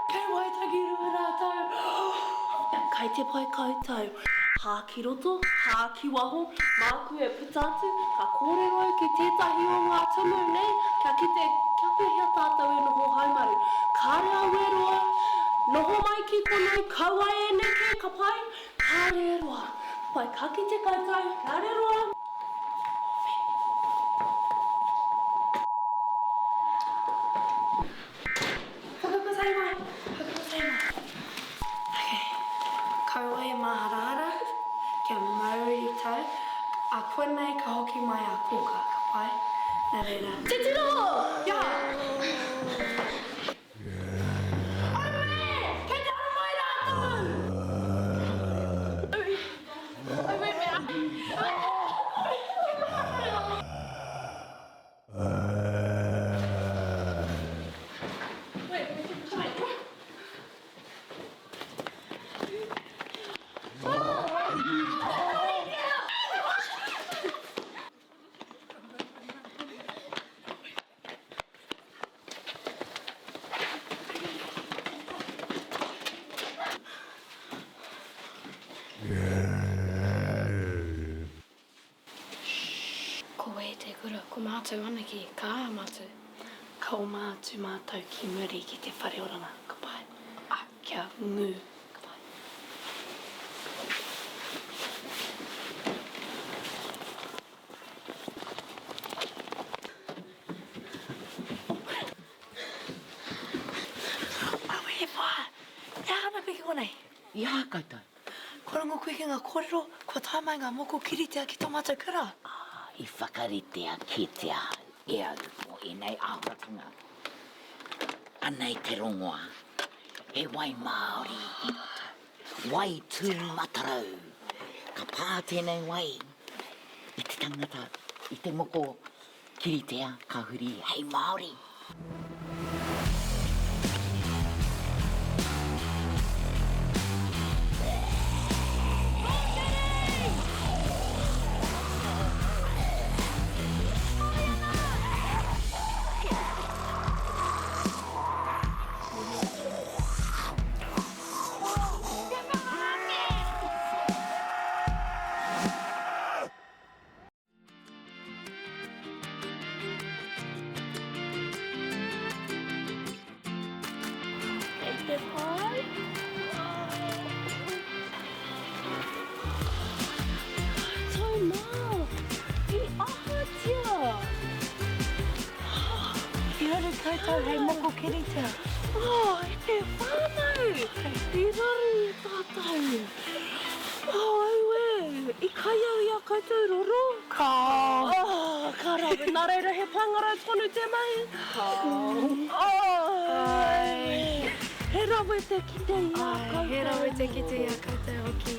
Kei waitaki rua rātou. Kei te pai koutou. Hā ki roto, hā ki waho, māku e putatu, ka kōrero ki tētahi o ngā tumu, nei? Kia kite, kia pēhea tātou e noho haumaru. Kārea weroa, noho mai ki konei, kaua e neke, ka pai, kāreroa. Pai, ka kite koutou, kāreroa. Whakapasai mai, whakapasai mai. Okay, kaua e maharara. Kia Māori tau, a koe nei ka hoki mai a kōka, ka pai, nā reira. Te tino! Ia! Ome! Kei te ara mai rātou! Ome mea! Ko mātou ana ki ka mātou. Ka o mātou mātou ki muri ki te whare oranga, ka pai. Kia ngū, ka pai. Awe e wha, e hana piki konei. Ia koutou. Ko rango koe ki ngā kōrero, kua taimai ngā moko kiritea ki tō mātou kura. I whakaritea kitea e au o enei āwatanga. Anei te rongoa, e wai Māori i roto. Wai tū matarau. Ka pā tēnei wai. I te tangata, i te moko kiritea, ka huri, hei Māori. Hei moko kiritea. Oh, e te whānau. I raru i tātou. Oh, au e. I kai au i a koutou roro. Ka. Oh, ka rawe. Nā reira he pangara tonu te mai. Ka. Oh. He rawe te kite i a koutou. He rawe te kite i a koutou hoki.